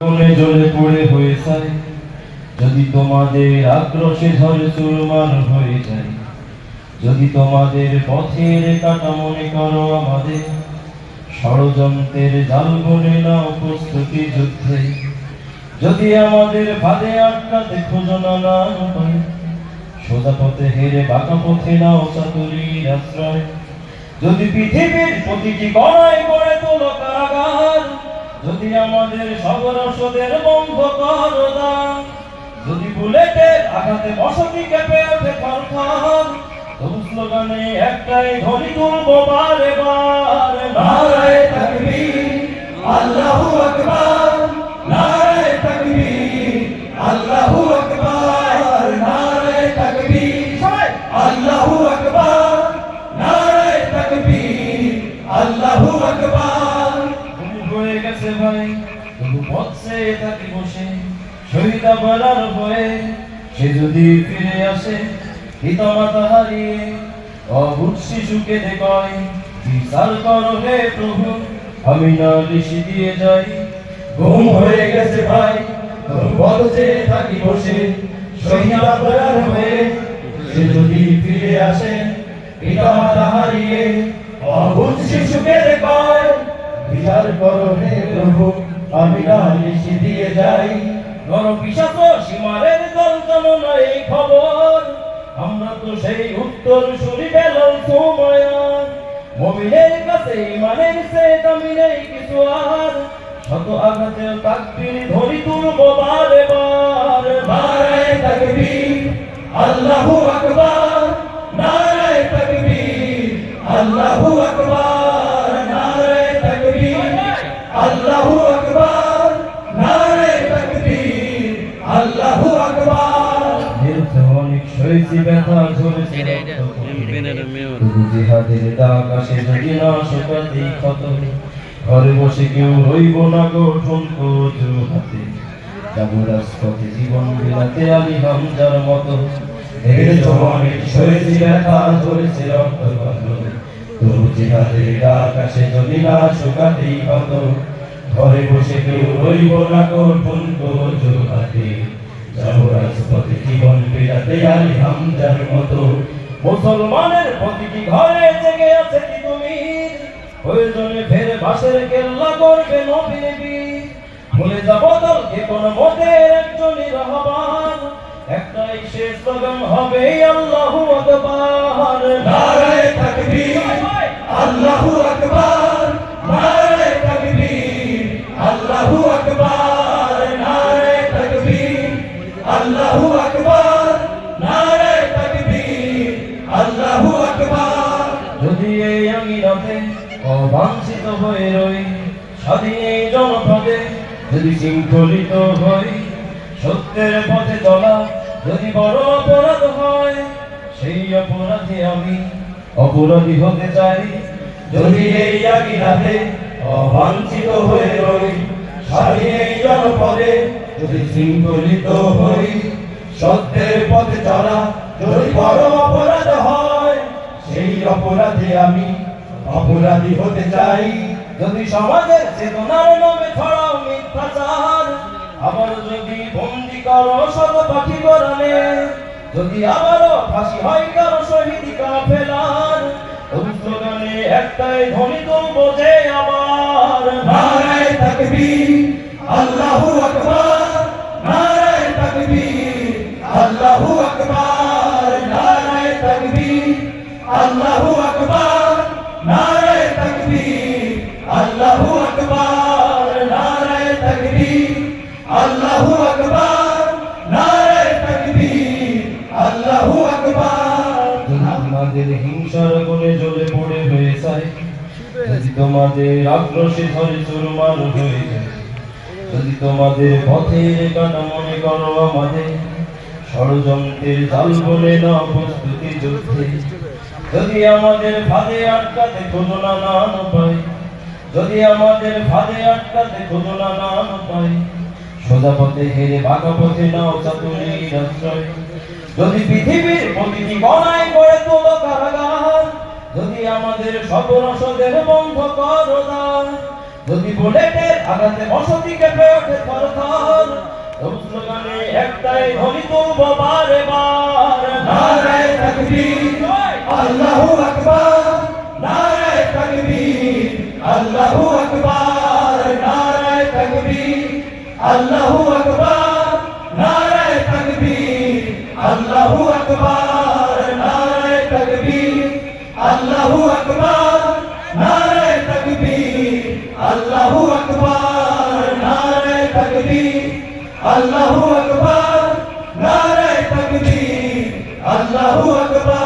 জ্বলে পড়ে হয়ে যায়, যদি তোমাদের আক্রোশে ঝড় চুরমার হয়ে যায়, যদি তোমাদের পথের কাটা মনে করো আমাদের, ষড়যন্ত্রের জাল বনে নাও প্রস্তুতি যুদ্ধে, যদি আমাদের ফাঁদে আটকাতে খোঁজো না উপায়, সোজা পথে হেরে বাঁকা পথে নাও চাতুরীর আশ্রয়, যদি পৃথিবীর প্রতিটি গড়ায় গড়ে তোলো কারাগার, যদি আমাদের সব রসদের বন্ধ করো দান, যদি বুলেটের আঘাতে বসতি কেঁপে ওঠে থরথর, তবু স্লোগানে একটাই ধ্বনি তুলবো বারে বার, নারায়ে তাকবীর আল্লাহু আকবার, নারায়ে তাকবীর আল্লাহু আকবার, নারায়ে তাকবীর আল্লাহু আকবার, নারায়ে তাকবীর আল্লাহু আকবার। হয়ে গেছে ভাই তবু পথে থাকি বসে, শহীদ বলার ভয়ে সে যদি ফিরে আসে, পিতামাতা হারিয়ে অবুঝ শিশুকে দেখয়, বিচার করো হে প্রভু আমি নালিশ দিয়ে যাই। ঘুম হয়ে গেছে ভাই তবু পথে থাকি বসে, শহীদ বলার হয়ে সে যদি ফিরে আসে, পিতামাতা হারিয়ে অবুঝ শিশুকে দেখয়, বিচার করো হে প্রভু আমি নালিশ দিয়ে যাই। নরপিশাচ সীমারের দল জানো না এই খবর, আমরা তো সেই উত্তর শুনি বেলাল সময়ান, মুমিনের কাছে ইমানের চেয়ে দামি নেই কিছু আর, শত আঘাতে তাকবীর ধ্বনি তুলবো বারে বার, নারায়ে তাকবীর আল্লাহু আকবার, নারায়ে তাকবীর আল্লাহু আকবার, নারায়ে তাকবীর আল্লাহু আকবার, নারায়ে তাকবীর আল্লাহু আকবার। অনেক সইছি ব্যথা ঝরেছে তবু জিহাদের ডাক আসে যদি না শোকাতেই ক্ষত, ঘরে বসে কেউ রইব না গো ঠুনকো হাতে, যাবো রাজপথে জীবন বিলাতে আলী হামজার মতো, অনেক সইছি ব্যথা ঝরেছে রক্ত কত, তবু জিহাদের ডাক আসে যদি না শোকাতেই ক্ষত, ঘরে বসে কেউ রইব না গো ঠুনকো হাতে, যাবো রাজপথে জীবন বিলাতে আলী হামজার মতো। মুসলমানের প্রতিটি ঘরে জেগে আছে কি তুমি, প্রয়োজনে ফের বাসের কেল্লা করবে নবীর বীর, ভুলে যাব দলকে কোন মতের একজনই রহমান, একটাই শেষ স্লোগান হবে আল্লাহু আকবার, নারায়ে তাকবীর আল্লাহু আকবার, নারায়ে তাকবীর আল্লাহু আকবার, নারায়ে তাকবীর আল্লাহু আকবার, নারায়ে তাকবীর আল্লাহু আকবার। যদি এই আঙিনাতে অবাঞ্ছিত হয়ে রই, স্বাধীন এই জনপদে যদি শৃঙ্খলিত হই, সত্যের পথে চলা যদি বড় অপরাধ হয়, সেই অপরাধে আমি অপরাধী হতে চাই। যদি এই আঙিনাতে অবাঞ্ছিত হয়ে রই, স্বাধীন এই জনপদে যদি শৃঙ্খলিত হই, সত্যের পথে চলা যদি বড় অপরাধ হয়, সেই অপরাধে আমি অপরাধী হতে চাই। যদি সমাজের চেতনার নামে ছড়াও মিথ্যাচার, আবার যদি বন্দি করো শত পাখি গড়ানে, যদি আবারও ফাঁসি হয় কারো শহীদ কাফেলার, ওই স্লোগানে একটাই ধ্বনি তুলবো যে আবার, নারায়ে তাকবীর আল্লাহু আকবার, নারায়ে তাকবীর আল্লাহু আকবার, নারায়ে তাকবীর আল্লাহু আকবার, নারায়ে তাকবীর আল্লাহু আকবার, নারায়ে তাকবীর আল্লাহু আকবার, নারায়ে তাকবীর আল্লাহু আকবার। যদি তোমাদের হিংসার গুণে জ্বলে পড়ে হয়ে যায়, যদি তোমাদের আক্রোশে ঝড়ে চুরমার হয়ে যায়, যদি তোমাদের পথের কাটা মনে করো আমাদের, ষড়যন্ত্রের জাল বলে না প্রস্তুতি যুদ্ধে, যদি আমাদের ফাঁদে আটকাতে খোঁজো না উপায়, যদি আমাদের ফাঁদে আটকাতে খোঁজো না উপায়, সোজা পথে হেরে বাঁকা পথে নাও চাতুরীর আশ্রয়, যদি পৃথিবীর প্রতিটি গড়ায় গড়ে তোলো কারাগার, যদি আমাদের সব রসদের বন্ধ করো দ্বার, যদি বুলেটের আঘাতে বসতি কেঁপে ওঠে থরথর, স্লোগানে একটাই ধ্বনি তুলবো বারে বার, নারায়ে তাকবীর আল্লাহু আকবার, নারায়ে তাকবীর আল্লাহু আকবার, নারায়ে তাকবীর আল্লাহু আকবার, নারায়ে তাকবীর আল্লাহু আকবার, নারায়ে তাকবীর আল্লাহু আকবার, নারায়ে তাকবীর আল্লাহু আকবার, নারায়ে তাকবীর আল্লাহু আকবার, নারায়ে তাকবীর আল্লাহু আকবার।